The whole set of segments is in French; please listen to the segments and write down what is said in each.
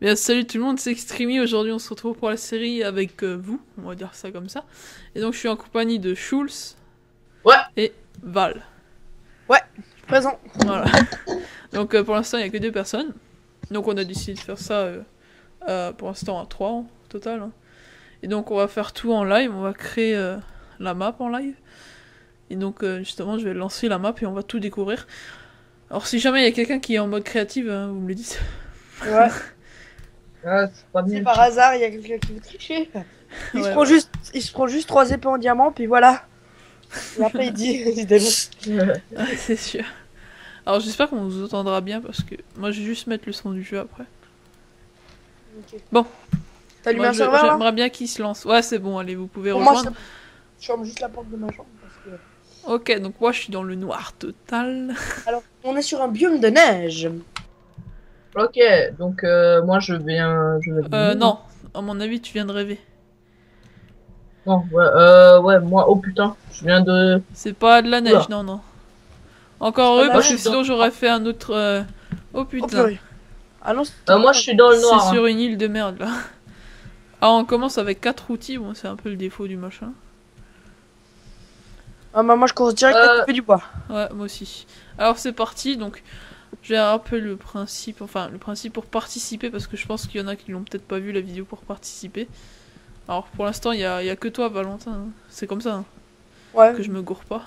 Bien, salut tout le monde, c'est Extremy. Aujourd'hui, on se retrouve pour la série avec vous, on va dire ça comme ça. Et donc, je suis en compagnie de Schulz. Ouais. Et Val. Ouais, présent. Voilà. Donc, pour l'instant, il n'y a que 2 personnes. Donc, on a décidé de faire ça pour l'instant à 3 en total. Hein. Et donc, on va faire tout en live. On va créer la map en live. Et donc, justement, je vais lancer la map et on va tout découvrir. Alors, si jamais il y a quelqu'un qui est en mode créative, hein, vous me le dites. Ouais. Ah, c'est pas Si bien. par hasard il y a quelqu'un qui veut tricher, il, Ouais, se prend ouais. juste, il se prend juste 3 épées en diamant, puis voilà. Et après il dit, évidemment. Ouais, c'est sûr. Alors j'espère qu'on vous entendra bien parce que moi je vais juste mettre le son du jeu après. Okay. Bon. T'as allumé Moi un serveur là? j'aimerais bien qu'il se lance. Ouais c'est bon, allez vous pouvez Pour moi, rejoindre. je ferme juste la porte de ma chambre. Parce que... Ok donc moi je suis dans le noir total. Alors, on est sur un biome de neige. Ok, donc moi je viens. Non, à mon avis tu viens de rêver. Non, ouais, moi, oh putain, je viens de. C'est pas de la neige, Oula. non non. Encore C'est heureux pas parce de que la neige. sinon j'aurais fait un autre... Oh Oh putain. purée. Ah non, Moi je suis dans le noir. C'est Hein. sur une île de merde là. Ah on commence avec 4 outils, bon c'est un peu le défaut du machin. Ah bah moi je cours direct à couper du bois. Ouais, moi aussi. Alors c'est parti, donc je vais rappeler le principe, enfin le principe pour participer, parce que je pense qu'il y en a qui l'ont peut-être pas vu la vidéo pour participer. Alors pour l'instant, il y a que toi, Valentin, hein. C'est comme ça, hein, Ouais. que je me gourre pas.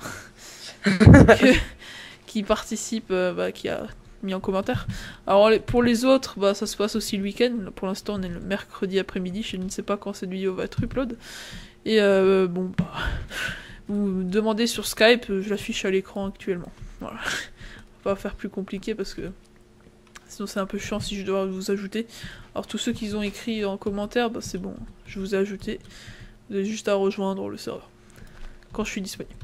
Qui participe, qui a mis en commentaire. Alors pour les autres, ça se passe aussi le week-end. Pour l'instant, on est le mercredi après-midi, je ne sais pas quand cette vidéo va être upload. Et vous me demandez sur Skype, je l'affiche à l'écran actuellement. Voilà. On va pas faire plus compliqué parce que sinon c'est un peu chiant si je dois vous ajouter. Alors tous ceux qui ont écrit en commentaire, c'est bon, je vous ai ajouté. Vous avez juste à rejoindre le serveur quand je suis disponible.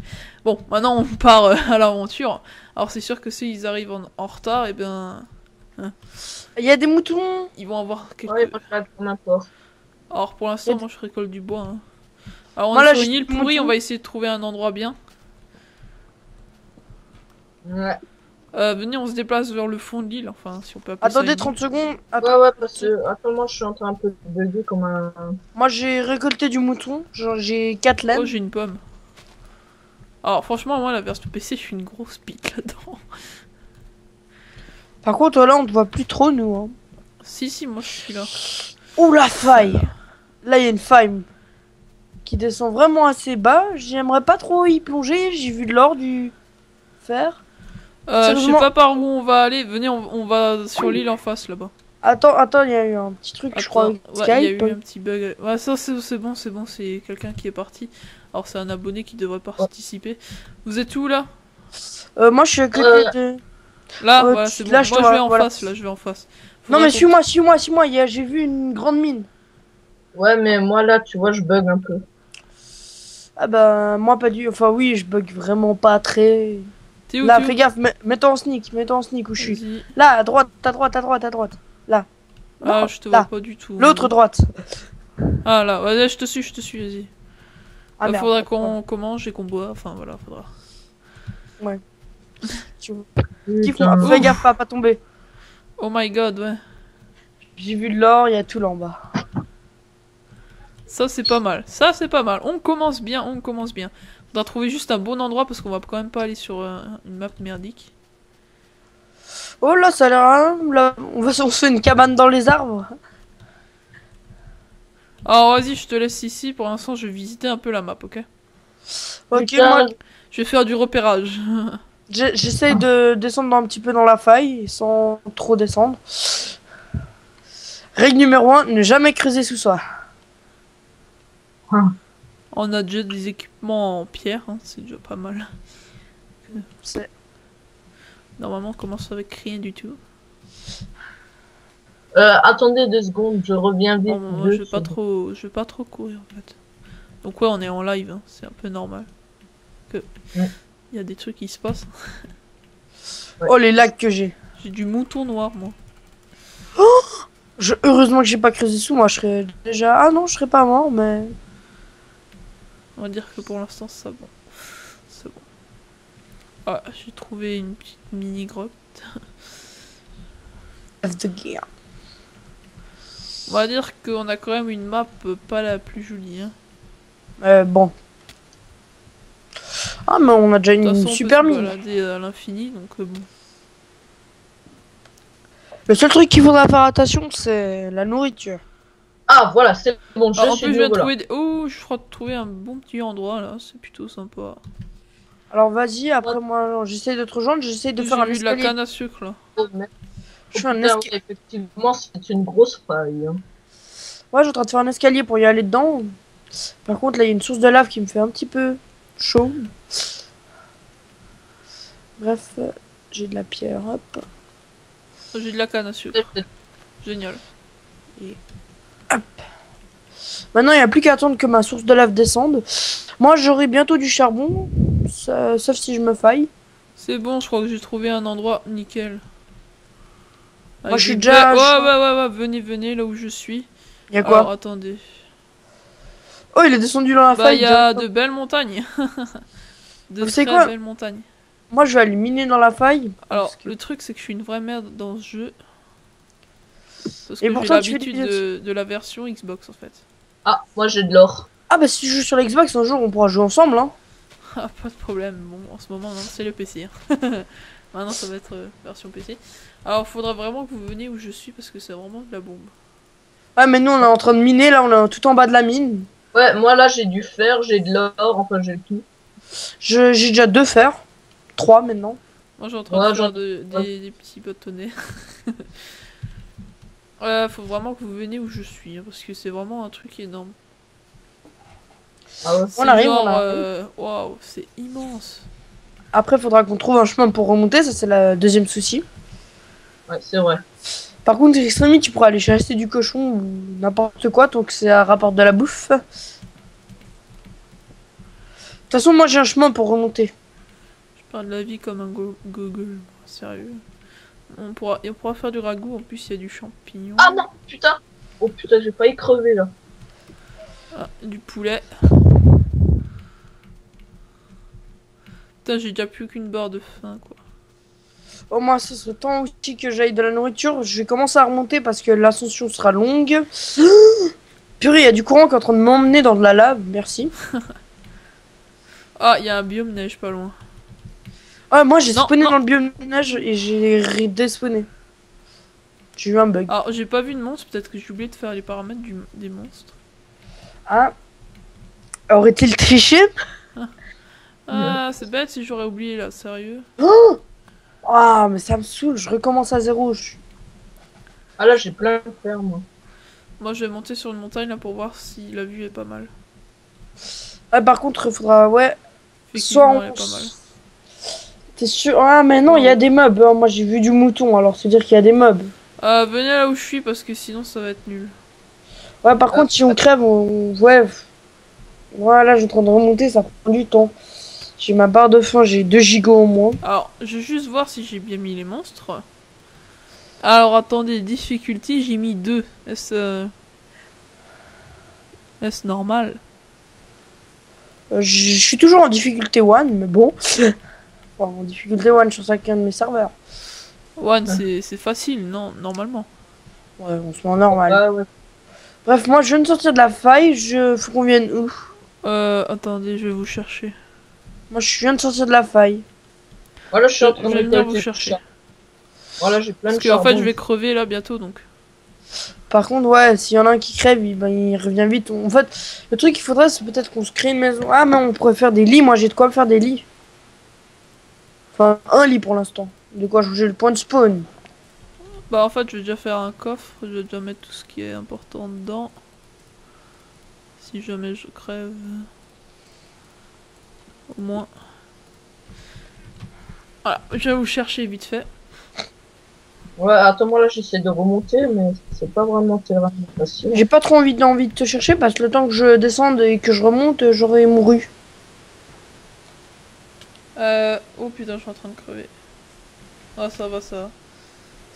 Bon, maintenant on part à l'aventure. Alors c'est sûr que s'ils arrivent en retard, et bien... Hein, Il y a des moutons. ils vont avoir quelques... Ouais, moi je reste pour n'importe. Alors pour l'instant, moi je récolte du bois. Hein. Alors on Moi, est là, sur j'ai une île des pourrie, on moutons. va essayer de trouver un endroit bien. Ouais. Venez, on se déplace vers le fond de l'île, enfin, si on peut appeler ça Attendez une 30 secondes. Ouais, parce que. Attends, moi je suis en train un peu de bugger comme un. Moi j'ai récolté du mouton. Genre j'ai 4 île. laines. Oh, j'ai une pomme. Alors, franchement, moi, la version PC, je suis une grosse pique là-dedans. Par contre là on te voit plus trop nous. Hein. Si, moi, je suis là. Ouh la faille. Voilà. Là il y a une faille qui descend vraiment assez bas. J'aimerais pas trop y plonger. J'ai vu de l'or, du fer. Je sais Sérieusement. pas par où on va aller. Venez, on va sur l'île en face, là-bas. Attends, il y a eu un petit truc, je crois, avec Ouais, il y a Skype. eu un petit bug. Ouais, ça, c'est bon, c'est quelqu'un qui est parti. Alors, c'est un abonné qui devrait participer. Vous êtes où, là? Moi je suis à côté de... Là, Ouais, voilà, c'est bon. là, Moi, je je te vais vois, en voilà. face, là, je vais en face. Non Faudrait mais qu'on- suis-moi, j'ai vu une grande mine. Ouais, mais moi là, tu vois, je bug un peu. Ah bah moi pas du... Enfin oui, je bug vraiment pas très... T'es où, Là, t'es où? fais gaffe, mets-toi en sneak où je suis. Vas-y. Là, à droite. Là. Ah, Non, je te vois là. pas du tout. L'autre droite. Ah, là, ouais, je te suis, vas-y. Ah merde. Faudra qu'on mange et qu'on boit, enfin voilà, faudra. Kiffe-moi, Putain. fais gaffe à pas tomber. Oh my god, ouais. J'ai vu de l'or, il y a tout là en bas. Ça c'est pas mal, ça c'est pas mal. On commence bien, on commence bien. Faudra trouver juste un bon endroit parce qu'on va quand même pas aller sur une map merdique. Oh là, ça a l'air... hein, là, on se fait une cabane dans les arbres. Alors vas-y, je te laisse ici, pour l'instant je vais visiter un peu la map, ok? Ok, Putain. moi, Je vais faire du repérage. j'essaie de descendre un petit peu dans la faille, sans trop descendre. Règle numéro 1, ne jamais creuser sous soi. On a déjà des équipements en pierre, hein, c'est déjà pas mal. C'est... Normalement on commence avec rien du tout. Attendez 2 secondes, je reviens vite. Bon, moi, je vais pas trop courir en fait. Donc ouais, on est en live, hein, c'est un peu normal. Que Ouais. il y a des trucs qui se passent. Ouais. Oh les lags que j'ai. J'ai du mouton noir moi. Heureusement que j'ai pas creusé sous, moi je serais déjà... Ah non, je serais pas mort, mais... On va dire que pour l'instant c'est bon. C'est bon. Ah, j'ai trouvé une petite mini grotte. F de guerre. On va dire qu'on a quand même une map pas la plus jolie. Hein. Bon. Ah, mais on a déjà De toute une façon, on super peut se mine. balader à l'infini, donc bon. Le seul truc qu'il faudra faire attention, c'est la nourriture. Ah, voilà, c'est bon, je Alors, en suis plus, de je viens de nouveau là. trouver Oh, je crois trouver un bon petit endroit là, c'est plutôt sympa. Alors vas-y, après moi, j'essaie de te rejoindre, j'essaie de faire J'ai un vu de la escalier. canne à sucre là. Oh, mais- Je oh, fais un putain, oui, escalier. effectivement, c'est une grosse faille. Hein. Ouais, je suis en train de faire un escalier pour y aller dedans. Par contre, là, il y a une source de lave qui me fait un petit peu chaud. Bref, j'ai de la pierre, hop. J'ai de la canne à sucre. Génial. Maintenant, il n'y a plus qu'à attendre que ma source de lave descende. Moi, j'aurai bientôt du charbon, sauf si je me faille. C'est bon, je crois que j'ai trouvé un endroit nickel. Moi, je suis des déjà- Ouais, venez, venez là où je suis. Il y a quoi? Alors, attendez. Oh, il est descendu dans la Bah, faille. il y a de belles montagnes. De Vous savez très quoi belles montagnes. Moi, je vais aller miner dans la faille. Alors, parce que- le truc, c'est que je suis une vraie merde dans ce jeu. Parce Et que j'ai pourtant, tu fais des l'habitude vidéos de la version Xbox en fait. Ah, moi j'ai de l'or. Ah, bah, si je joue sur l'Xbox, un jour, on pourra jouer ensemble, hein. Ah, pas de problème. Bon, en ce moment, non, c'est le PC. Hein. Maintenant, ça va être version PC. Alors, faudra vraiment que vous veniez où je suis parce que c'est vraiment de la bombe. Ouais, mais nous, on est en train de miner, là, on est tout en bas de la mine. Ouais, moi là j'ai du fer, j'ai de l'or, enfin j'ai tout. J'ai déjà 2 fers. 3 maintenant. Moi, j'ai en train Ouais, de faire j'en- des petits bâtonnets. Faut vraiment que vous veniez où je suis hein, parce que c'est vraiment un truc énorme. Ah ouais. C'est arrive, genre, on waouh, c'est immense. Après, il faudra qu'on trouve un chemin pour remonter, ça, c'est le deuxième souci. Ouais, c'est vrai. Par contre, Extremi, tu pourras aller chasser du cochon ou n'importe quoi, tant que ça rapporte de la bouffe. De toute façon, moi, j'ai un chemin pour remonter. Je parle de la vie comme un gogol, sérieux. On pourra faire du ragoût, en plus il y a du champignon. Ah non, putain. Oh putain, j'ai failli crever là. Ah, du poulet. Putain, j'ai déjà plus qu'une barre de faim, quoi. Au moins, ce serait temps aussi que j'aille de la nourriture. Je vais commencer à remonter parce que l'ascension sera longue. Purée, il y a du courant qui est en train de m'emmener dans de la lave, merci. Ah, il y a un biome neige pas loin. Ah, moi, j'ai Non, spawné non. dans le biome de neige et j'ai redespawné. J'ai eu un bug. Alors, j'ai pas vu de monstre, peut-être que j'ai oublié de faire les paramètres des monstres. Ah. Aurait-il triché? Ah, c'est bête si j'aurais oublié là, sérieux. Ah, mais ça me saoule, je recommence à zéro. Ah là j'ai plein de fer moi. Moi, je vais monter sur une montagne là pour voir si la vue est pas mal. Ouais, par contre, il faudra, ouais. Effectivement, Soit elle on- est pas mal. T'es sûr? Ah, mais non, il y a des mobs. Hein. Moi, j'ai vu du mouton, alors c'est dire qu'il y a des mobs. Venez là où je suis parce que sinon ça va être nul. Ouais, par contre, si on crève, ouais. Voilà, je suis en train de remonter, ça prend du temps. J'ai ma barre de faim, j'ai 2 gigots au moins. Alors, je vais juste voir si j'ai bien mis les monstres. Alors, attendez, difficulté, j'ai mis 2. Est-ce normal? Je suis toujours en difficulté 1, mais bon. Enfin, en difficulté 1 sur chacun de mes serveurs. One, c'est facile, non, normalement. Ouais, on se met normal. Ah ouais. Bref, moi, je viens de sortir de la faille. Faut qu'on vienne où? Attendez, je vais vous chercher. Moi, je viens de sortir de la faille. Voilà, je suis en train Je de vais venir récolter vous tout chercher. ça. Voilà, j'ai plein Parce de que en fait, charbon. je vais crever là bientôt, donc. Par contre, ouais, s'il y en a un qui crève, il revient vite. En fait, le truc qu'il faudrait, c'est peut-être qu'on se crée une maison. Ah, mais on pourrait faire des lits. Moi, j'ai de quoi me faire des lits. Enfin, un lit pour l'instant. De quoi j'ai le point de spawn. Bah, en fait, je vais déjà faire un coffre. Je vais déjà mettre tout ce qui est important dedans. Si jamais je crève. Au moins. Voilà, je vais vous chercher vite fait. Ouais, attends-moi là, j'essaie de remonter, mais c'est pas vraiment tellement facile. J'ai pas trop envie de te chercher parce que le temps que je descende et que je remonte, j'aurais mouru. Oh putain, je suis en train de crever. Ah, ça va, ça.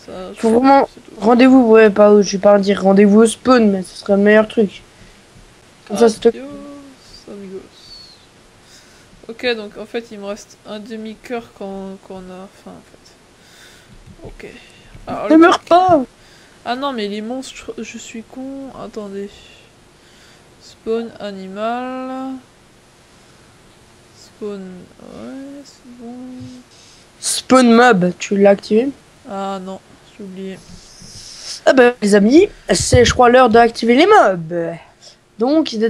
Ça, Faut vraiment- c'est tout. Rendez-vous, ouais, pas, je vais pas dire rendez-vous au spawn, mais ce serait le meilleur truc. Comme ça, c'est Adios, amigos. Ok, donc en fait, il me reste un demi-cœur quand on a faim, en fait. Ok. Alors, Ne le meurs truc- pas! Ah non, mais les monstres, je suis con. Attendez. Spawn animal. Spawn. Ouais, c'est bon. Spawn mob, tu l'as activé? Ah non, j'ai oublié. Ah bah les amis, c'est je crois l'heure d'activer les mobs. Donc il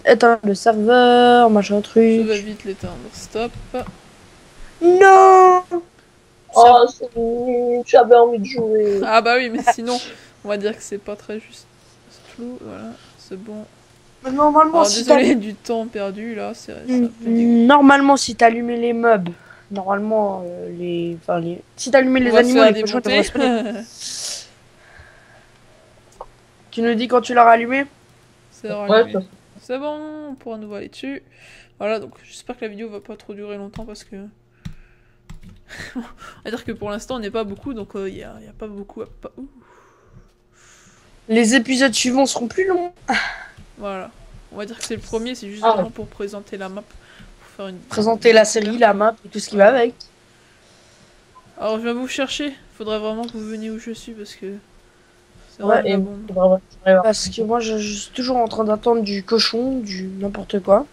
éteindre le serveur, machin Je truc. vais vite l'éteindre. Stop. Non. Oh, c'est nul, j'avais envie de jouer. Ah bah oui, mais sinon, on va dire que c'est pas très juste. C'est flou, voilà, c'est bon. Normalement, Alors si désolé du temps perdu là, c'est un peu dégueu. normalement si t'allumais les mobs, normalement si t'allumais On les va se animaux, faire les cochons démonter. devraient spawner. Tu nous dis quand tu l'as rallumé? C'est Ouais, rallumé. ça- C'est bon, on pourra nous voir aller dessus. Voilà, donc j'espère que la vidéo va pas trop durer longtemps parce que... on va dire que pour l'instant on n'est pas beaucoup, donc il y a pas beaucoup à... Ouh. Les épisodes suivants seront plus longs. Voilà. On va dire que c'est le premier, c'est juste Ah. vraiment pour présenter la map. Pour faire une... Présenter la série, la map et tout ce qui va avec. Alors je vais vous chercher. Faudrait vraiment que vous veniez où je suis parce que... C'est Ouais, vraiment et la bombe. faudra- Parce que moi je suis toujours en train d'attendre du cochon, du n'importe quoi.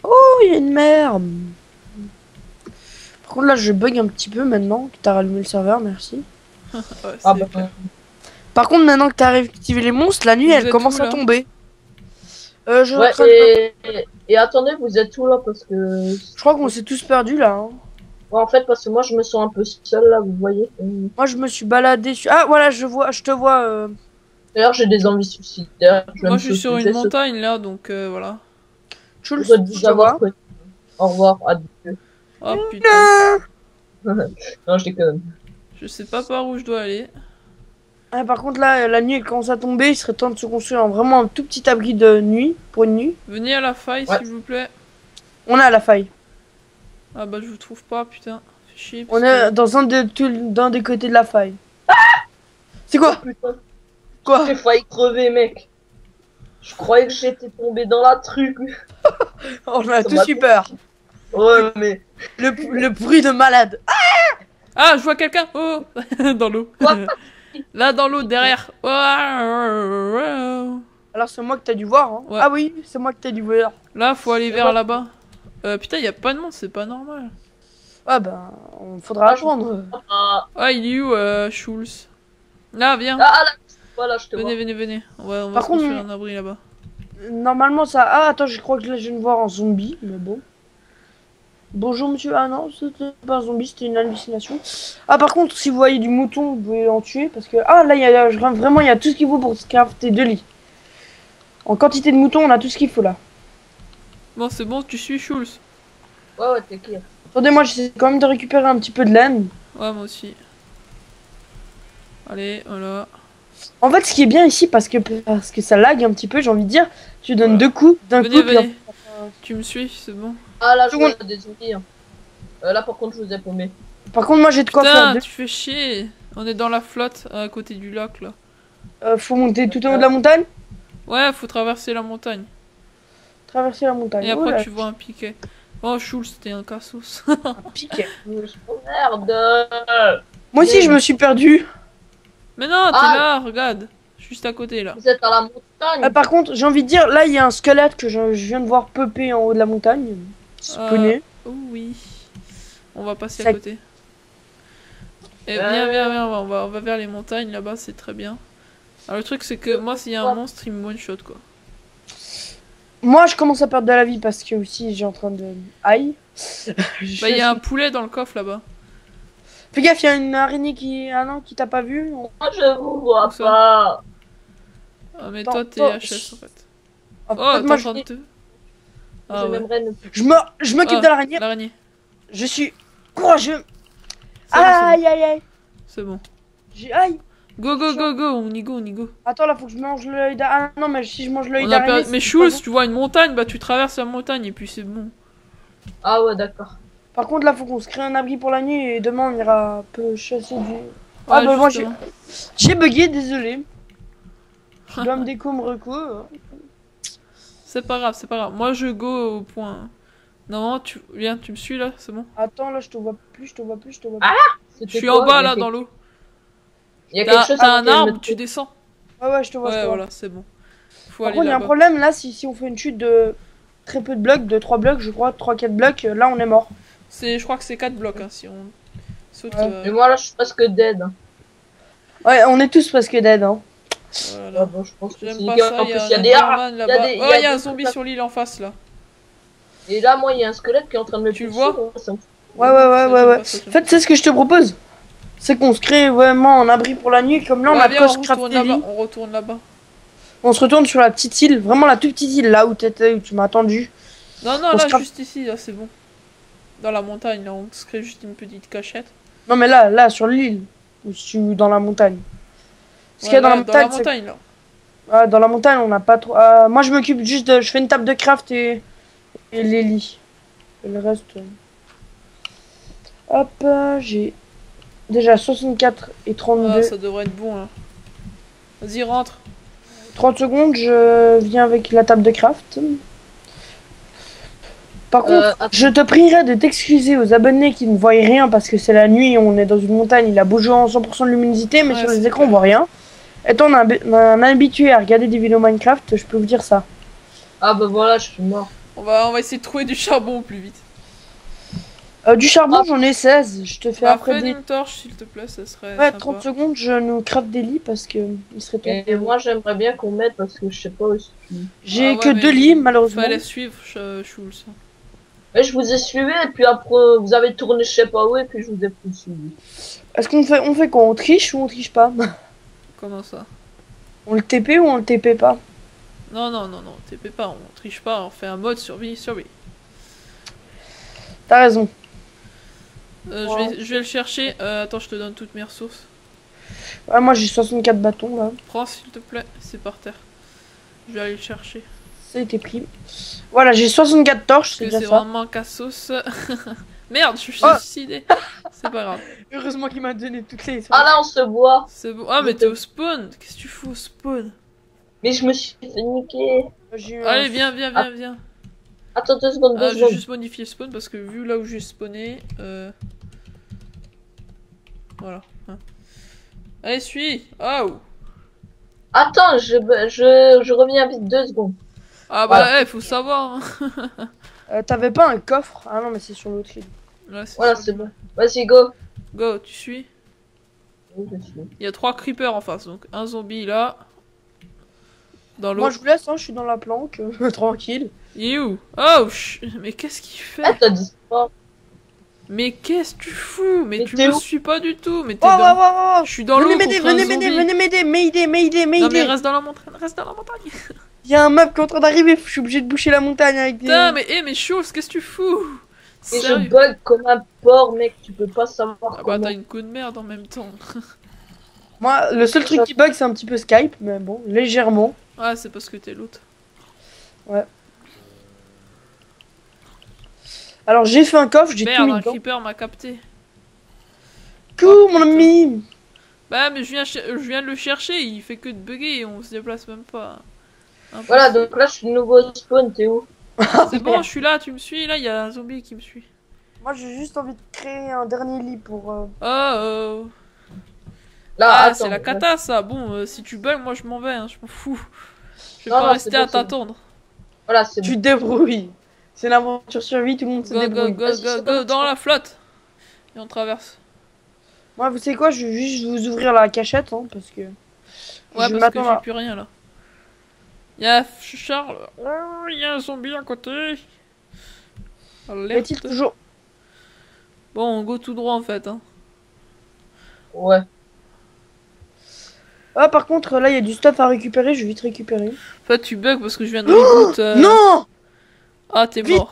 Oh, il y a une merde. Par contre là je bug un petit peu maintenant que t'as rallumé le serveur, merci. Ouais, Ah c'est bah, clair. Par contre maintenant que t'as réactivé les monstres, la nuit Vous elle êtes commence où, à là tomber. Je suis en ouais, train de- et attendez, vous êtes où là? Parce que. je crois qu'on s'est tous perdus là. Hein. Ouais, en fait, parce que moi je me sens un peu seul là, vous voyez. Moi je me suis baladé sur... Ah voilà, je te vois. D'ailleurs, j'ai des envies suicidaires. Je vais Moi me je suis sur une suicider, ce- montagne là, donc voilà. Chulz, Je dois je vous te avoir vois. connu. Au revoir, adieu. Oh putain. Non, je déconne. Je sais pas par où je dois aller. Ah, par contre là, la nuit elle commence à tomber, il serait temps de se construire vraiment un tout petit abri de nuit, pour une nuit. Venez à la faille Ouais. s'il vous plaît. On est à la faille. Ah bah je vous trouve pas, putain. Fais chier. On parce est que- dans d'un des côtés de la faille. C'est quoi? Putain, Quoi? j'ai failli crever, mec. Je croyais que j'étais tombé dans la truc. On a Ça tous m'a- eu peur. Ouais, mais. Le bruit de malade. Ah, je vois quelqu'un. Oh, dans l'eau. Quoi? Là dans l'eau derrière. Oh. Alors c'est moi que t'as dû voir. Hein. Ouais. Ah oui, c'est moi que t'as dû voir. Là faut aller vers là-bas. Putain, y a pas de monde, c'est pas normal. Ah ben, on faudra attendre. Ah, Ah, il est où Schulz? Là, viens. ah là, voilà, je te vois. Venez. On va Par se contre, construire un abri là-bas. Normalement ça... Ah attends, je crois que là je viens de voir un zombie, mais bon. Bonjour monsieur. Ah non, c'était pas un zombie, c'était une hallucination. Ah par contre, si vous voyez du mouton, vous pouvez en tuer parce que... Ah là, vraiment, il y a tout ce qu'il faut pour se crafter 2 lits. En quantité de moutons, on a tout ce qu'il faut là. Bon, c'est bon, tu suis Schulz. Ouais, t'es qui? Attendez, moi j'essaie quand même de récupérer un petit peu de laine. Ouais, moi aussi. Allez, voilà. En fait, ce qui est bien ici, parce que ça lag un petit peu, j'ai envie de dire, tu donnes Voilà. 2 coups, d'un coup, Venez, puis venez. Tu me suis, c'est bon. Ah là, je Seconde. vois des zombies. Hein. Là, par contre, je vous ai paumé. Par contre, moi j'ai de quoi faire. Putain, tu fais chier. On est dans la flotte à côté du lac là. Faut monter tout en haut de la montagne, Ouais, faut traverser la montagne. traverser la montagne. Et après, Oula, tu vois un piquet. Oh, Schulz, c'était un cassos. un piquet. Oh merde! Moi aussi, je me suis perdu. Mais non, t'es Ah. là, regarde. Juste à côté là. Vous êtes à la montagne? Par contre, j'ai envie de dire, là, il y a un squelette que je viens de voir popper en haut de la montagne. Spawner. Oh oui. On va passer Ça- à côté. Et viens, on va vers les montagnes là-bas, c'est très bien. Alors le truc c'est que moi s'il y a un monstre, il me one shot quoi. Moi, je commence à perdre de la vie parce que aussi, j'ai en train de... Aïe. Bah il y a un poulet dans le coffre là-bas. Fais gaffe, il y a une araignée qui... Ah non, qui t'a pas vu. Moi, je vous vois Où ça? pas. Ah mais Attends, toi t'es attends. HS en fait. En Oh, fait, t'es moi, en train de te... Ah je ouais. m'aimerais ne je m'occupe Ah, de l'araignée. L'araignée. Je suis courageux. C'est bon, Aïe, aïe, aïe. c'est bon. Aïe. Go, on y go. Attends, là, faut que je mange l'œil d'araignée. Ah non, mais si je mange l'œil On a d'araignée... perdu... Mais c'est Schulz, pas bon. tu vois une montagne, bah tu traverses la montagne et puis c'est bon. Ah ouais, d'accord. Par contre, là, faut qu'on se crée un abri pour la nuit et demain, on ira un peu chasser du... Ah Ouais, bah moi, justement. j'ai bugué, désolé. Je dois me reco. C'est pas grave. Moi je go au point. Non, viens, tu me suis là, c'est bon. Attends, là, je te vois plus. Ah Je suis en bas là dans l'eau. Il y a quelque chose T'as un lequel arbre, me- tu descends. Ouais, je te vois. je Ouais, te vois. voilà, c'est bon. Faut Par aller contre, il y a un là-bas. problème là, si on fait une chute de très peu de blocs, de 3 blocs, je crois, 3-4 blocs, là on est mort. Je crois que c'est 4 blocs, hein, si on saute. Ouais. Mais moi là, je suis presque dead. Ouais, on est tous presque dead, hein. Voilà. Ah bon, je pense que J'aime c'est pas nickel. ça, En il y plus, a il y a un des Enderman là-bas. des- Oh, il y a un des- zombie sur l'île en face là. Et là, moi, il y a un squelette qui est en train de me Tu le pousser, vois ouais, ça me- Ouais. Ça, j'aime Ouais. pas ça, En j'aime fait, pas c'est ce que je te propose. C'est qu'on se crée vraiment un abri pour la nuit, comme là on Ouais, a viens, quoi on se retourne crafter là-bas. des lits. On retourne là-bas. On se retourne sur la petite île, vraiment la toute petite île, là où t'étais, où tu m'as attendu. Non, non, On là, se craft- juste ici, là, c'est bon. Dans la montagne, là, on se crée juste une petite cachette. Non mais là, sur l'île, ou si tu dans la montagne. Ce qu'il y a Ouais, dans la là, montagne, c'est montagne, là. dans la montagne, on n'a pas trop. Moi, je m'occupe juste de. Je fais une table de craft et les lits. Et le reste. Hop, j'ai déjà 64 et 32. Ah, ça devrait être bon, là. Vas-y, rentre. 30 secondes, je viens avec la table de craft. Par contre, attends. je te prierai de t'excuser aux abonnés qui ne voient rien parce que c'est la nuit, on est dans une montagne, il a beau jouer en 100% de luminosité, mais Ouais, sur les c'est écrans on voit rien. Étant un habitué à regarder des vidéos Minecraft, je peux vous dire ça. Ah bah voilà, je suis mort. On va essayer de trouver du charbon au plus vite. Du charbon, j'en ai 16, je te fais Bah, après fais des... une torche, s'il te plaît, ça serait Ouais, sympa. 30 secondes, je nous craft des lits parce que il serait temps. Et moi, j'aimerais bien qu'on mette parce que je sais pas où je suis. J'ai Ah ouais, que mais 2 lits, malheureusement. Fallait suivre, Schulz. Mais je vous ai suivi et puis après, vous avez tourné je sais pas où et puis je vous ai plus suivi. Est-ce on fait quoi? On triche ou on triche pas? Comment ça? On le TP ou on le TP pas? Non, TP pas, on triche pas, on fait un mode survie. T'as raison. Je vais le chercher. Attends, je te donne toutes mes ressources. Ouais, moi j'ai 64 bâtons là. Prends, s'il te plaît, c'est par terre. Je vais aller le chercher. Ça a été pris. Voilà, j'ai 64 torches, Parce c'est que déjà c'est ça. vraiment cassos. Merde, je suis Oh. suicidé. C'est pas grave. Heureusement qu'il m'a donné toutes les. Ah là, on se voit. C'est bon. Ah, mais t'es au spawn. Qu'est-ce que tu fous au spawn? Mais je me suis fait niquer. J'ai eu Allez, un- viens. Attends 2 secondes, 2 Je vais secondes. juste modifier le spawn parce que vu là où j'ai spawné. Voilà. Hein. Allez, suis. Oh. Attends, je reviens vite 2 secondes. Ah bah, Voilà. faut savoir. Hein. T'avais pas un coffre? Ah non, mais c'est sur l'autre île. Là, Voilà, sur- c'est bon. Vas-y, go. Go, tu suis. Oui, je suis. Il y a 3 creepers en face, donc un zombie là. Dans l'eau. Moi je vous laisse, hein, je suis dans la planque, tranquille. Il est où? Oh, mais qu'est-ce qu'il fait? Ah, t'as dit pas. Mais qu'est-ce que tu fous? Mais Mais tu t'es me où? suis pas du tout. Mais t'es Oh, dans. Je suis dans l'eau venez m'aider, contre un venez m'aider, zombie. venez m'aider, m'aider, Non mais m'aider. reste dans la montagne, reste dans la montagne. Il y a un meuble qui est en train d'arriver, je suis obligé de boucher la montagne avec des. Putain, mais chose, qu'est-ce que tu fous? Et je Sérieux? bug comme un porc, mec. Tu peux pas savoir Ah bah comment. t'as une coup de merde en même temps. Moi, le seul truc qui bug, c'est un petit peu Skype, mais bon, légèrement. Ah, c'est parce que t'es l'autre. Alors j'ai fait un coffre, j'ai tout Merde, mis un dedans. creeper m'a capté. Coucou, Oh, mon putain. ami. Bah mais je viens de le chercher, il fait que de bugger et on se déplace même pas. Impossible. Voilà, donc là, je suis de nouveau au spawn. T'es où? C'est bon, je suis là, tu me suis, là il y a un zombie qui me suit. Moi j'ai juste envie de créer un dernier lit pour. Oh, oh. Là, Ah, attends. c'est la cata ça. Bon, si tu bugs, moi je m'en vais, hein, je m'en fous. Je vais Non, pas non, rester c'est bon, à c'est bon. t'attendre. Voilà, c'est Tu bon. te débrouilles. C'est l'aventure survie, tout le monde se Go, go, débrouille. go, Vas-y, go, c'est go, bon, dans c'est la flotte. Et on traverse. Moi, vous savez quoi, je vais juste vous ouvrir la cachette, hein, parce que. Ouais, je parce que m'attends j'ai à- plus rien là. Y'a Charles. Oh, y'a un zombie à côté. Alerte. Est-il toujours. Bon, on go tout droit en fait. Hein. Ouais. Ah, par contre, là, il y a du stuff à récupérer, je vais vite récupérer. En fait, tu bugs parce que je viens de reboot. Non! Ah, t'es Vite! mort.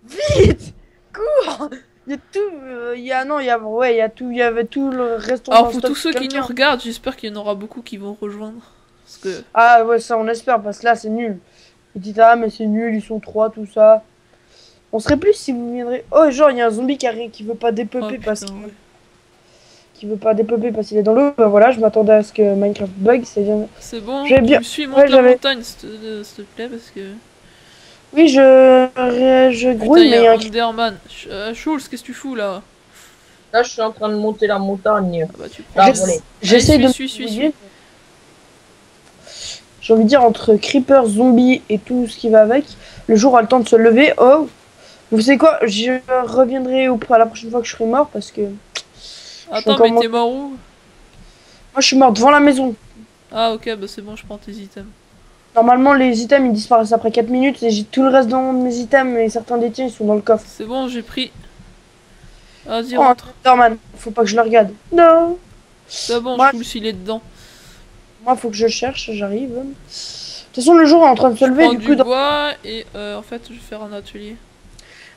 Vite! Cours! Il y a tout. Il y a. Non, il y a. Ouais, il y a tout. Il y avait tout le restant. Alors, d'un pour stock tous ceux qui quelqu'un. nous regardent, j'espère qu'il y en aura beaucoup qui vont rejoindre. Parce que. Ah, ouais, ça, on espère, parce que là, c'est nul. Vous dites, ah, mais c'est nul, ils sont trois, tout ça. On serait plus si vous viendrez. Oh, genre, il y a un zombie qui veut pas Oh, dépeupler parce putain, que. ouais. Qui veut pas dépeupler parce qu'il est dans l'eau. Bah voilà, je m'attendais à ce que Minecraft bug, c'est bien. C'est bon, J'avais bien- tu me suis, ouais, monte la j'avais- montagne s'il te plaît, parce que. Oui, je Putain, grouille, mais il y a un. Enderman. Schulz, qu'est-ce que tu fous là? Là, je suis en train de monter la montagne. Ah bah tu prends. Là, J'ess- volé. J'essaie Allez, de suis. J'ai envie de dire entre creeper, zombies et tout ce qui va avec, le jour a le temps de se lever. Oh, vous savez quoi? Je reviendrai à la prochaine fois que je serai mort parce que je suis Attends, encore mais mort. t'es mort où? Moi, je suis mort devant la maison. Ah ok, bah c'est bon, je prends tes items. Normalement, les items ils disparaissent après 4 minutes et j'ai tout le reste dans mes items et certains des tiens ils sont dans le coffre. C'est bon, j'ai pris. Vas-y, Oh, un rentre. Enderman, faut pas que je le regarde. Non, C'est bon, Moi, je pousse, il est dedans. moi faut que je cherche, j'arrive. De toute façon, le jour est en train de se Je lever, prends du du coup. bois et en fait, je vais faire un atelier.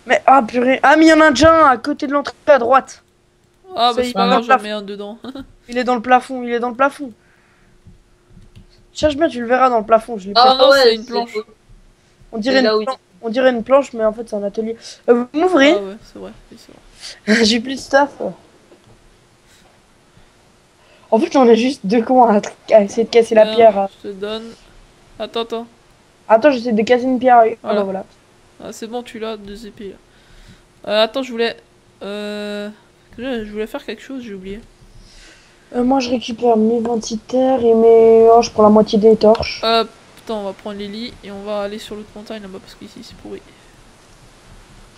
Mais ah purée, ah mais il y en a déjà un à côté de l'entrée à droite. Ah Ça bah y c'est est, pas dans grave, le j'en plafond. mets un dedans. Il est dans le plafond, il est dans le plafond. Cherche bien, tu le verras dans le plafond. Je l'ai Ah pas. Non, c'est ouais, une planche. On dirait c'est là où il on dirait une planche, mais en fait c'est un atelier. Vous Ah m'ouvrez? ouais, c'est vrai. Oui, c'est vrai. J'ai plus de stuff. En fait, on est juste deux cons à essayer de casser la Tiens, pierre. Je te donne. Attends. Attends, j'essaie de casser une pierre. Ah Voilà. bah voilà. Ah, c'est bon, tu l'as, 2 épées là. Attends, je voulais. Je voulais faire quelque chose, j'ai oublié. Moi, je récupère mes ventitaires et mes. Oh, je prends la moitié des torches. Putain, on va prendre les lits et on va aller sur l'autre montagne là-bas parce qu'ici c'est pourri.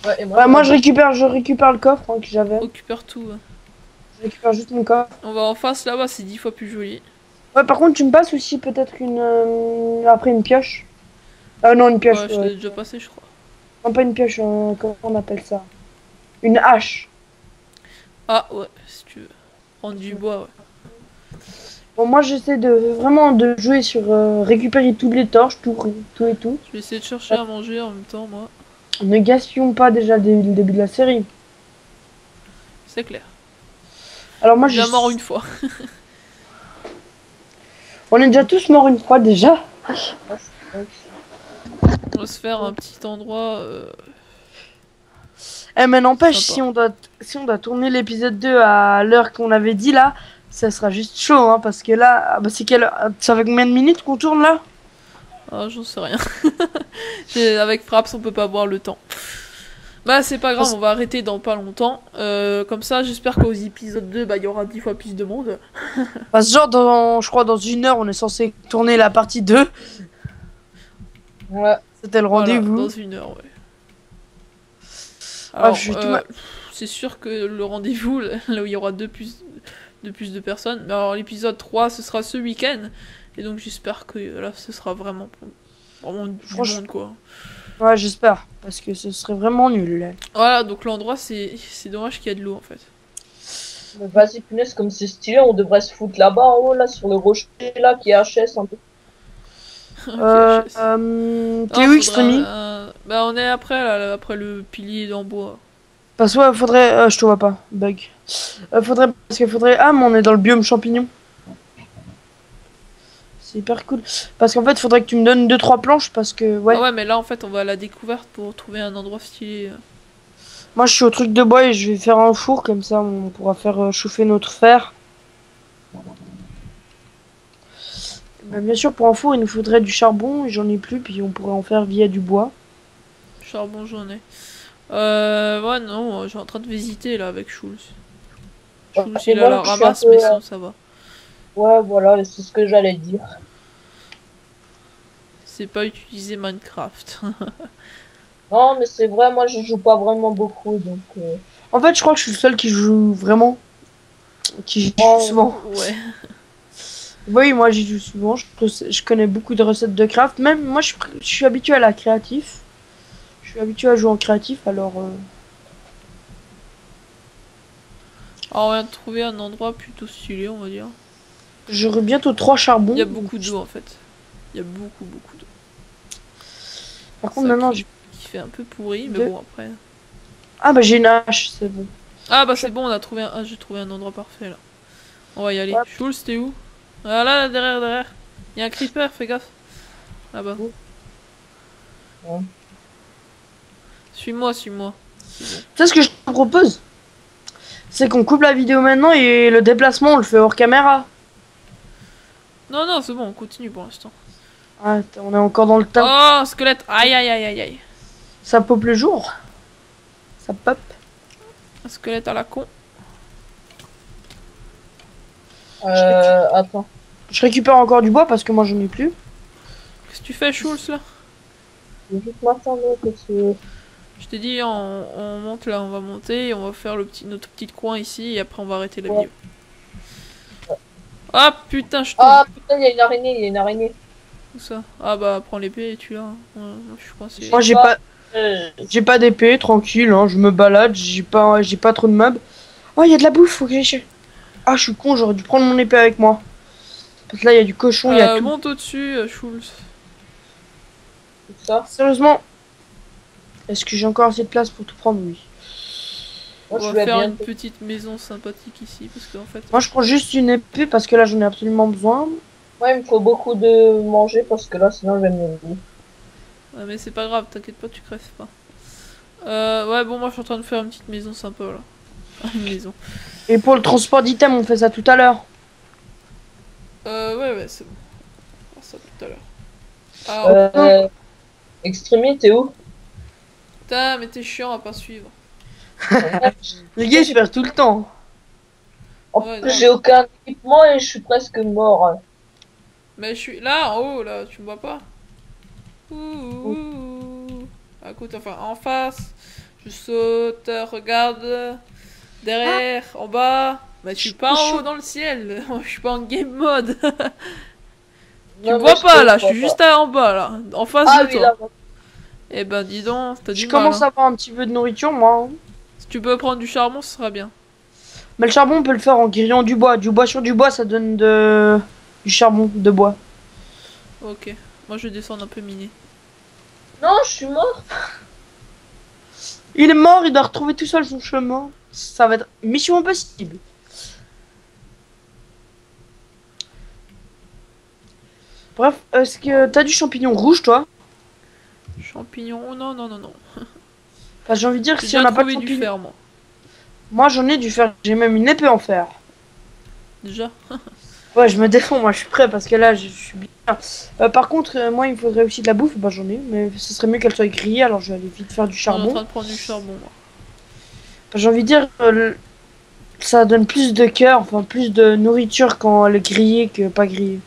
Ouais, et Ouais, moi, je récupère le coffre hein, que j'avais. Récupère tout. Ouais. Je récupère juste mon coffre. On va en face là-bas, c'est 10 fois plus joli. Ouais, par contre, tu me passes aussi peut-être une. Après une pioche. Non, une pioche. Ouais, je l'ai déjà passé, je crois. Non, pas une pioche, comment on appelle ça? Une hache. Ah ouais, si tu veux. Prendre du bois, ouais. Bon, moi j'essaie de vraiment de jouer sur récupérer toutes les torches, tout et tout. Je vais essayer de chercher à manger en même temps, moi. Ne gaspillons pas déjà le début de la série. C'est clair. Alors moi J'ai déjà mort une fois. On est déjà tous morts une fois déjà. On va se faire un petit endroit. Eh mais n'empêche, Sympa. si on doit tourner l'épisode 2 à l'heure qu'on avait dit là, ça sera juste chaud hein, parce que là, bah, c'est avec combien de minutes qu'on tourne là? Ah, j'en sais rien. Avec Fraps, on peut pas voir le temps. Bah, c'est pas grave, on va arrêter dans pas longtemps. Comme ça, j'espère qu'aux épisodes 2, bah, il y aura 10 fois plus de monde. Parce que genre je crois dans 1 heure on est censé tourner la partie 2. Ouais. C'était le Voilà, rendez-vous. dans 1 heure, ouais. Alors, je suis tout mal. c'est sûr que le rendez-vous, là où il y aura de plus de personnes. Mais alors, l'épisode 3, ce sera ce week-end. Et donc, j'espère que là, ce sera vraiment du monde, quoi. Ouais, j'espère. Parce que ce serait vraiment nul là. Voilà, donc l'endroit, c'est dommage qu'il y a de l'eau, en fait. Mais vas-y, punaise, comme c'est stylé, on devrait se foutre là-bas en haut, là, sur le rocher, là, qui est HS un peu. Ok, T'es où, faudra, Extremi? bah, on est après, là, après le pilier en bois. Parce que ouais, faudrait. Je te vois pas, bug. Faudrait. Ah, mais on est dans le biome champignon. C'est hyper cool. Parce qu'en fait, faudrait que tu me donnes 2-3 planches parce que ouais. Ah ouais, mais là, en fait, on va à la découverte pour trouver un endroit stylé. Moi, je suis au truc de bois et je vais faire un four comme ça, on pourra faire chauffer notre fer. Bah, bien sûr, pour un four, il nous faudrait du charbon. J'en ai plus, puis on pourrait en faire via du bois. Charbon, j'en ai. Ouais, non, je suis en train de visiter là avec Schulz. Schulz, Et il a moi, la je suis ramasse, un peu, mais sinon ça va. Ouais, voilà, c'est ce que j'allais dire. C'est pas utiliser Minecraft. Non, mais c'est vrai, moi, je joue pas vraiment beaucoup, donc... En fait, je crois que je suis le seul qui joue vraiment. Qui joue Oh, souvent. Ouais. Oui, moi j'y joue souvent. Je connais beaucoup de recettes de craft. Même moi, je suis habitué à la créatif. Je suis habitué à jouer en créatif, alors. Alors, on vient de trouver un endroit plutôt stylé, on va dire. J'aurai bientôt 3 charbons. Il y a beaucoup d'eau en fait. Il y a beaucoup d'eau. Par contre, Ça maintenant, qui fait un peu pourri, mais Deux. bon après. Ah bah j'ai une hache, c'est bon. Ah bah c'est bon, on a trouvé j'ai trouvé un endroit parfait là. On va y aller. Ouais. Schulz, t'es où? Ah là, derrière. Il y a un creeper, fais gaffe. Là-bas. Ouais. Suis-moi. Tu sais ce que je te propose? C'est qu'on coupe la vidéo maintenant et le déplacement, on le fait hors caméra. Non, c'est bon, on continue pour l'instant. Ah, on est encore dans le temps. Oh, squelette! Aïe. Ça pop le jour. Ça pop. Un squelette à la con. Attends. Je récupère encore du bois parce que moi j'en ai plus. Qu'est-ce que tu fais, Schulz, là? Je vais juste m'attendre parce que... Je t'ai dit, on monte là, on va monter et on va faire notre petit coin ici et après on va arrêter la Ouais. vidéo. Ah putain, je tombe. Ah putain, il y a une araignée, il y a une araignée. Où ça? Ah bah, prends l'épée et tu l'as. Hein. Ouais, moi, je suis coincé. Moi j'ai pas d'épée, tranquille, hein, je me balade, j'ai pas trop de meubles. Oh, il y a de la bouffe, faut que j'aille chercher. Ah, je suis con, j'aurais dû prendre mon épée avec moi. Parce que là, il y a du cochon, il y a tout. Monte au-dessus, Schulz. Tout ça. Sérieusement, est-ce que j'ai encore assez de place pour tout prendre? Oui. Moi, On je va vais faire bien. une petite maison sympathique ici parce qu'en fait. Moi, je prends juste une épée parce que là, j'en ai absolument besoin. Ouais, il me faut beaucoup de manger parce que là, sinon, je vais me mourir. Ouais, mais c'est pas grave, t'inquiète pas, tu crèves pas. Ouais, bon, moi je suis en train de faire une petite maison sympa là. Une maison. Et pour le transport d'items, on fait ça tout à l'heure. Ouais, c'est bon. On va faire ça tout à l'heure. Alors, Extrémie, t'es où? putain, mais t'es chiant à pas suivre. Les gars, je perds tout le temps. En Ouais, plus, non. j'ai aucun équipement et je suis presque mort. Mais je suis là en haut, là, tu me vois pas? Ouh. Ah, écoute, enfin, en face, je saute, regarde, derrière, en bas. Mais je suis pas en haut dans le ciel, je suis pas en game mode. Tu me vois pas là, je suis juste en bas là, en face Ah de oui, toi. là. Eh ben dis donc, t'as du Je mal. commence Hein. à avoir un petit peu de nourriture, moi. Si tu peux prendre du charbon, ce sera bien. Mais le charbon, on peut le faire en grillant du bois. Du bois sur du bois, ça donne du charbon de bois. Ok, moi je vais descendre un peu miner. Non, je suis mort. Il est mort, il doit retrouver tout seul son chemin. Ça va être mission impossible. Bref, est-ce que t'as du champignon rouge, toi? Champignons, oh, non, non, non, non. Enfin, j'ai envie de dire, J'ai si on déjà n'a pas de trouvé du champignon... fer, moi. Moi, j'en ai du fer. J'ai même une épée en fer. Déjà. Ouais, je me défends, moi, je suis prêt, parce que là, je suis bien. Par contre, moi, il me faudrait aussi de la bouffe. Bah, j'en ai, mais ce serait mieux qu'elle soit grillée, alors je vais aller vite faire du On est en charbon. train de prendre du charbon, moi. J'ai envie de dire, ça donne plus de cœur, enfin plus de nourriture quand elle est grillée que pas grillée.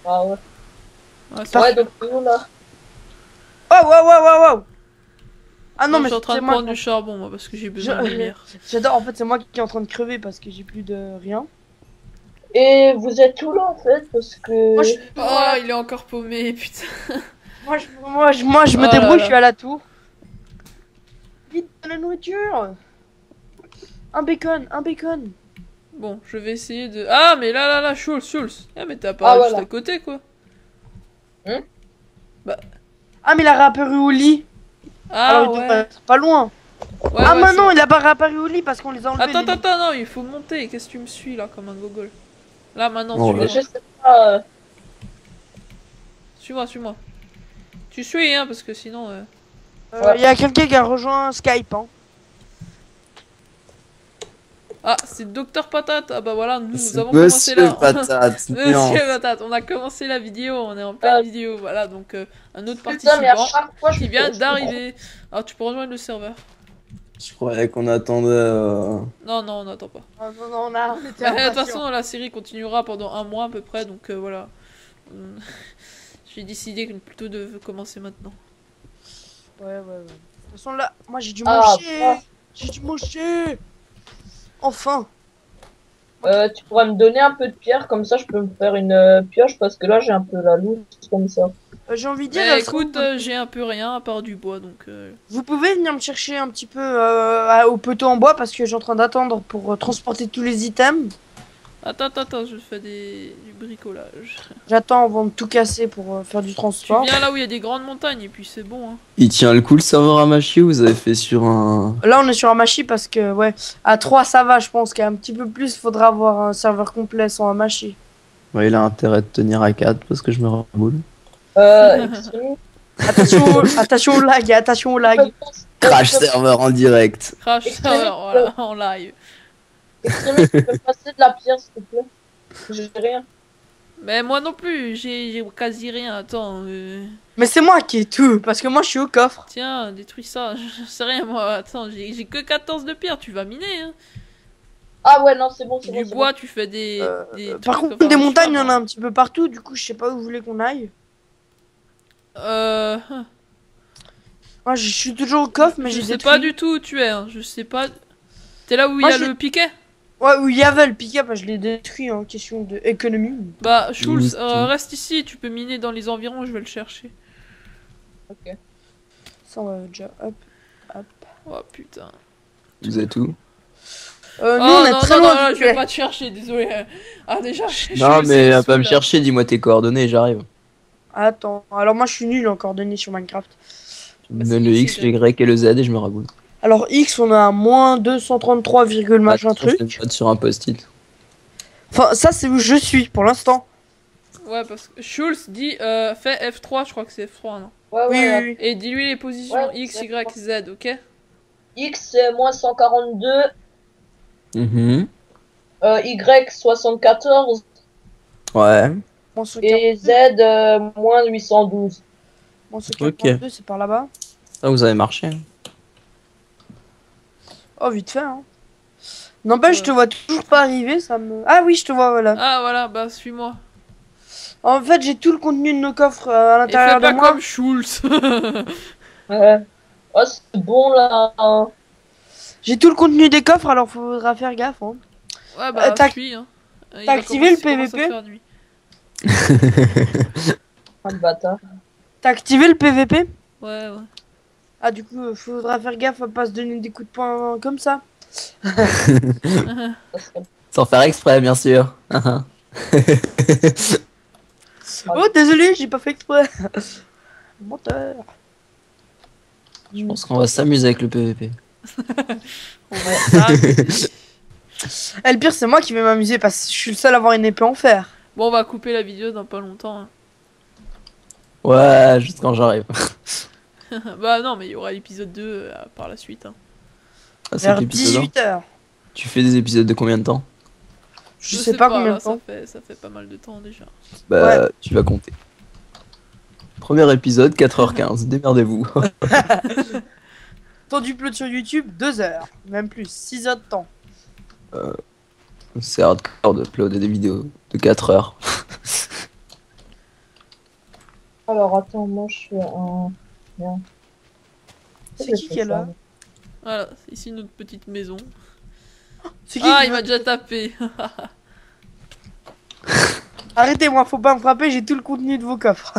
Ah ouais. Ouais, c'est Ouais, sûr. donc t'es où là? Oh, wow, wow, wow, wow. Ah non, Moi, mais je suis en train c'est de moi. prendre du charbon, moi, parce que j'ai besoin de lumière. J'adore, en fait, c'est moi qui est en train de crever parce que j'ai plus de rien. Et vous êtes où là en fait? Parce que... Moi, je, Oh, il est encore paumé, putain. moi, je me Oh là débrouille, là. je suis à la tour. Vite, de la nourriture. Un bacon, un bacon. Bon, je vais essayer de... Ah, mais là, Schulz. Ah, mais t'as pas Ah, juste voilà. à côté, quoi. Ah, mais il a réapparu au lit. Ah, Alors, il devrait ouais. être pas loin. Ouais, Ah, ouais, mais c'est non, bon. il a pas réapparu au lit parce qu'on les a enlevés. Attends, les lits. non, il faut monter. Qu'est-ce que tu me suis, là, comme un gogol? Là, maintenant, Oh, suis-moi. Je sais pas. Suis-moi. Tu suis, hein, parce que sinon... Il y a quelqu'un qui a rejoint Skype, hein. Ah, c'est Docteur Patate. Ah bah voilà, nous C'est avons commencé Monsieur là. Patate. non. Monsieur Patate, on a commencé la vidéo, on est en pleine vidéo. Voilà, donc un autre Putain, mais à participant chaque fois, je qui vient je- d'arriver. Alors tu peux rejoindre le serveur. Je croyais qu'on attendait. Non, on n'attend pas. Oh, non, on a. on était De toute impatients. façon, la série continuera pendant un mois à peu près, donc voilà. J'ai décidé plutôt de commencer maintenant. Ouais. De toute façon, là, moi j'ai dû Ah, manger. ah. J'ai dû manger. Enfin. Tu pourrais me donner un peu de pierre, comme ça je peux me faire une pioche, parce que là j'ai un peu la loose comme ça. J'ai envie de dire. Mais écoute, j'ai un peu rien à part du bois, donc... Vous pouvez venir me chercher un petit peu au poteau en bois parce que j'ai en train d'attendre pour transporter tous les items. Attends, je fais du bricolage. J'attends avant de tout casser pour faire du Tu transport. viens là où il y a des grandes montagnes, et puis c'est bon, hein. Il tient le coup le serveur Amachi ou vous avez fait sur un. Là, on est sur Hamachi parce que, ouais, à 3 ça va, je pense qu'à un petit peu plus, faudra avoir un serveur complet sans Hamachi. Ouais, il a intérêt de tenir à 4 parce que je me reboule. Extrêmement, Attention au lag, attention au lag. Crash serveur en direct. Crash Extrêmement. serveur, voilà, en live. Extrémiste, tu peux me passer de la pierre s'il te plaît? J'ai rien. Mais moi non plus, j'ai quasi rien, attends. Mais c'est moi qui ai tout, parce que moi je suis au coffre. Tiens, détruis ça, je sais rien moi, attends, j'ai que 14 de pierre, tu vas miner, hein. Ah ouais, non, c'est bon, c'est bon. Du c'est bois, tu fais des Par trucs, contre, enfin, des un montagnes, il y chemin, en a un petit peu partout. Du coup, je sais pas où vous voulez qu'on aille. Moi, je suis toujours au coffre, mais je j'ai sais détruit. pas du tout où tu es, hein. Je sais pas. T'es là où il Moi, y a j'ai- le piquet? Ouais, où il y avait le pick-up, je l'ai détruit en question d'économie. Bah, Schulz, Limite. reste ici, tu peux miner dans les environs, je vais le chercher. Ok. Ça, on va déjà. Hop. Oh putain. Vous êtes où? Nous, Oh on est non, très non, loin non, du je vais tuer. pas te chercher, désolé. Ah, déjà, Non, Schulz, mais il est va pas sous, me là. chercher, dis-moi tes coordonnées, j'arrive. Attends, alors moi, je suis nul en coordonnées sur Minecraft. Tu Bah, me c'est donnes le X, X, le Y et le Z et je me raboule. Alors, X, on a un moins 233, machin Attends, je truc. le note sur un post-it. Enfin, ça, c'est où je suis pour l'instant. Ouais, parce que Schulz dit fais F3, je crois que c'est F3, non? Ouais, Oui, ouais. oui, oui. Et dis-lui les positions Ouais, X, c'est Y, Z, ok? X, c'est moins 142. Mhm. Y, 74. Ouais. Moins 142, Et Z, moins 812. moins 142, c'est par là-bas. Ça, vous avez marché. Oh, vite fait, hein. N'empêche, Ouais. je te vois toujours pas arriver, ça me... Ah oui, je te vois, voilà. Ah, voilà, bah suis-moi. En fait, j'ai tout le contenu de nos coffres à Et l'intérieur fais de pas moi. comme Schulz. Ouais. Oh, c'est bon là. Hein. J'ai tout le contenu des coffres, alors faudra faire gaffe, hein. Ouais, bah t'as- suis, hein. Il t'as va activé le commencer à PVP? faire nuit. Ah, le bâtard. T'as activé le PVP? Ouais, ouais. Ah, du coup, faudra faire gaffe à pas se donner des coups de poing comme ça. Ça serait- Sans faire exprès, bien sûr. Oh, désolé, j'ai pas fait exprès. Menteur. Je pense qu'on va s'amuser avec le PVP. On va s'amuser. Eh, le pire, c'est moi qui vais m'amuser parce que je suis le seul à avoir une épée en fer. Bon, on va couper la vidéo dans pas longtemps. Hein. Ouais, juste quand j'arrive. Bah non, mais il y aura l'épisode 2 par la suite. Hein. Ah, c'est Vers l'épisode 1. 18h. Tu fais des épisodes de combien de temps? Je sais pas combien là, de temps. ça fait pas mal de temps déjà. Bah, tu vas compter. Premier épisode, 4h15. Démerdez-vous. Temps d'upload sur YouTube, 2 heures. Même plus, 6 heures de temps. C'est hardcore d'uploader des vidéos de 4 heures. Alors attends, moi je suis un. Bien. C'est qui est là? Voilà, c'est ici notre petite maison. C'est qui Ah, qui il m'a déjà tapé. Arrêtez-moi, faut pas me frapper, j'ai tout le contenu de vos coffres.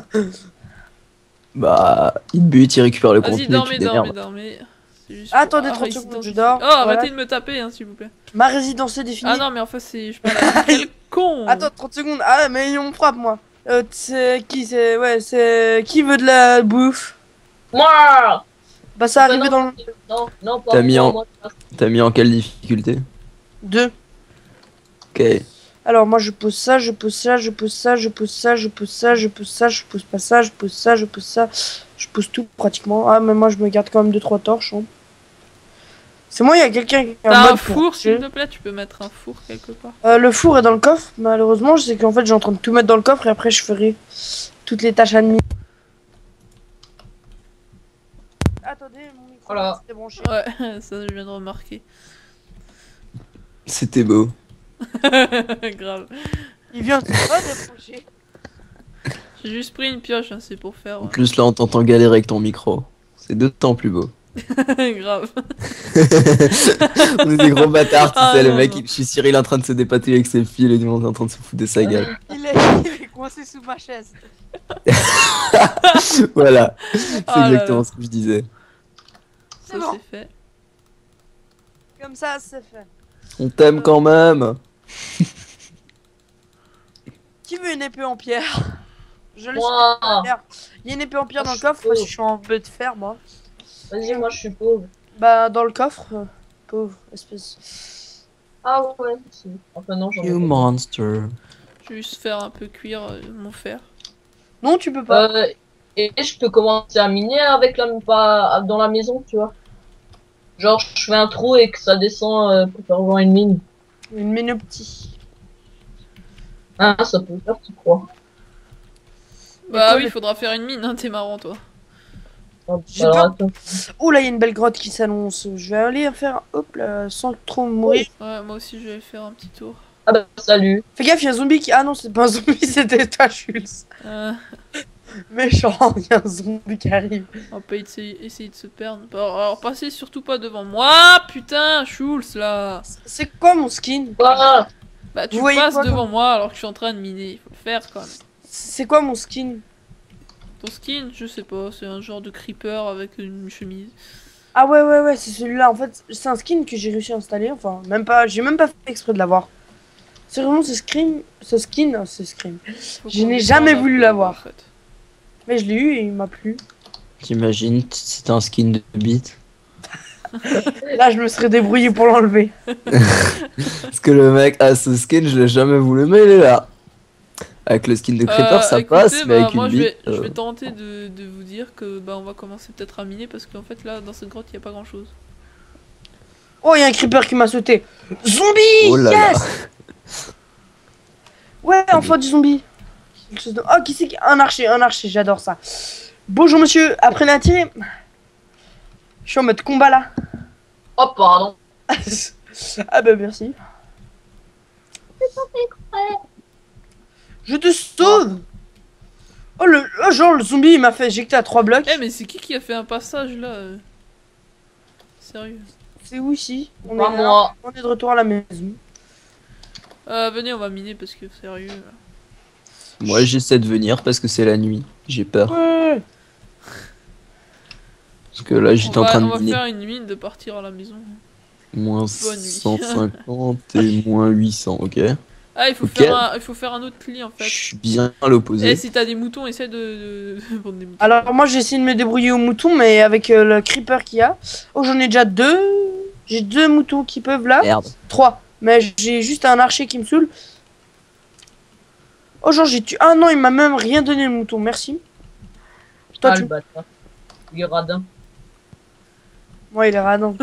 Bah, il bute, il récupère le Vas-y, contenu. dormez, tu te dormez, démerdes. dormez. C'est juste Attendez pour- 30 résidence- secondes, je dors. Oh, Voilà. arrêtez de me taper, hein, s'il vous plaît. Ma résidence est définie. Ah non, mais enfin, c'est. Je parle à quel con. Attends, 30 secondes. Ah, mais on me frappe, moi. C'est qui? C'est. Ouais, c'est. Qui veut de la bouffe? Moi. Bah, ça arrive dans le. Non, non, pas T'as mis moi, en- moi. T'as mis en quelle difficulté? 2. Ok. Alors, moi, je pose ça, je pose ça, je pose ça, je pose ça, je pose ça, je pose ça, je pose pas ça, je pose ça, je pose ça. Je pose tout pratiquement. Ah, mais moi, je me garde quand même 2-3 torches. Hein. C'est moi, il y a quelqu'un qui a T'as un mode pour four, coucher. s'il te plaît, tu peux mettre un four quelque part. Le four est dans le coffre, malheureusement. Je sais qu'en fait, j'ai en train de tout mettre dans le coffre et après, je ferai toutes les tâches admin. Attendez, mon micro Voilà. est branché. Ouais, ça je viens de remarquer. C'était beau. Grave. Il vient de se débrancher. J'ai juste pris une pioche, hein, c'est pour faire. En plus, là, on t'entend galérer avec ton micro. C'est deux temps plus beau. Grave. On est des gros bâtards, tu Ah, sais, le non, mec, non. je suis Cyril en train de se dépatouiller avec ses fils et tout le monde est en train de se foutre de sa gueule. Il est coincé sous ma chaise. Voilà, c'est Ah là exactement là. ce que je disais. Ça bon. c'est fait. Comme ça, c'est fait. On t'aime quand même. Qui veut une épée en pierre? Je le Moi. sais. Il y a une épée en pierre dans le coffre parce que je suis en bœuf de fer, moi. Vas-y, moi je suis pauvre. Bah, dans le coffre, pauvre espèce. Ah ouais, si. Enfin non, j'en ai You pas. monster. Je vais juste faire un peu cuire mon fer. Non, tu peux pas. Et je peux commencer à miner avec pas dans la maison, tu vois. Genre, je fais un trou et que ça descend pour faire rejoindre une mine. Une ménoptie. Ah, ça peut le faire, tu crois. Bah quoi, oui, le- il faudra faire une mine, hein, t'es marrant toi. J'ai Alors, peur. attends. Oh là, il y a une belle grotte qui s'annonce. Je vais aller faire, hop là, sans trop mourir. Ouais, moi aussi je vais faire un petit tour. Ah bah, salut. Fais gaffe, il y a un zombie qui. Ah non, c'est pas un zombie, c'était toi, Schulz. Méchant, il y a un zombie qui arrive. On va pas essayer de se perdre. Alors passez surtout pas devant moi, putain, Schulz là. C'est quoi mon skin? Quoi? Bah tu Vous voyez passes quoi, devant moi alors que je suis en train de miner, il faut le faire quand même. C'est quoi mon skin? Ton skin, je sais pas, c'est un genre de creeper avec une chemise. Ah ouais, c'est celui-là. En fait, c'est un skin que j'ai réussi à installer. Enfin, même pas, j'ai même pas fait exprès de l'avoir. C'est vraiment ce skin, ce skin. Faut Je qu'on n'ai descende jamais un voulu peu, l'avoir. en fait. Mais je l'ai eu et il m'a plu. T'imagines, c'est un skin de bite. Là, je me serais débrouillé pour l'enlever. Parce que le mec a ce skin, je l'ai jamais voulu, mais il est là. Avec le skin de Creeper, ça Écoutez, passe, mais bah, avec moi une je bite. vais tenter de vous dire que bah on va commencer peut-être à miner parce qu'en fait là dans cette grotte il y a pas grand chose. Oh, il y a un creeper qui m'a sauté. Zombie! Oh là là. Yes! Ouais, enfin du zombie. Oh, qui c'est qui... Un archer, j'adore ça. Bonjour monsieur, apprenez à tirer. Je suis en mode combat là. Oh, pardon. Ah bah merci. Je te sauve. Oh, genre le zombie il m'a fait éjecter à 3 blocs. Eh mais c'est qui a fait un passage là Sérieux. C'est où ici? On Pas est là. moi. On est de retour à la maison. Venez on va miner parce que sérieux. Moi, j'essaie de venir parce que c'est la nuit. J'ai peur. Ouais. Parce que là, j'étais en train On de va miner. faire une mine de partir à la maison. Moins Bonne nuit. 150 et moins 800, ok. Ah il faut Ok. il faut faire un autre lit en Je fait. suis bien à Et l'opposé. si t'as des moutons, essaie de vendre des moutons. Alors moi j'ai essayé de me débrouiller au mouton mais avec le creeper qu'il y a. Oh j'en ai déjà 2. J'ai 2 moutons qui peuvent là. Merde. 3. Mais j'ai juste un archer qui me saoule. Oh genre j'ai tué. Ah non il m'a même rien donné le mouton. Merci. Toi Ah, tu. le bâtard. Il est radin. Moi il est radin.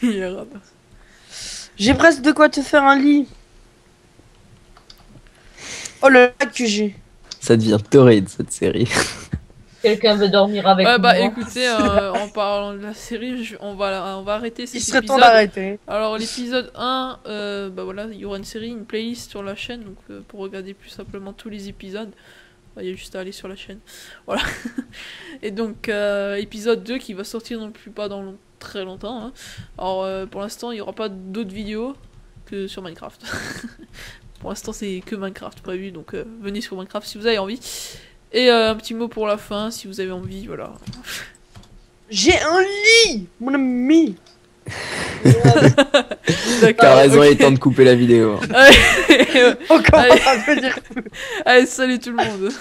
Il est radin. J'ai presque de quoi te faire un lit. Oh le lac que j'ai. Ça devient torride cette série. Quelqu'un veut dormir avec Ouais, bah moi? écoutez, en parlant de la série, on va arrêter Il cet serait temps épisode. d'arrêter. Alors l'épisode 1, bah voilà, il y aura une série, une playlist sur la chaîne, donc pour regarder plus simplement tous les épisodes, bah, il y a juste à aller sur la chaîne. Voilà. Et donc épisode 2 qui va sortir non plus pas dans très longtemps. Hein. Alors pour l'instant, il n'y aura pas d'autres vidéos que sur Minecraft. Pour l'instant, c'est que Minecraft prévu, donc venez sur Minecraft si vous avez envie. Et un petit mot pour la fin, si vous avez envie, voilà. J'ai un lit mon ami. D'accord. T'as raison, ok. il est temps de couper la vidéo. Allez, Encore Allez. un peu dire. allez, salut tout le monde.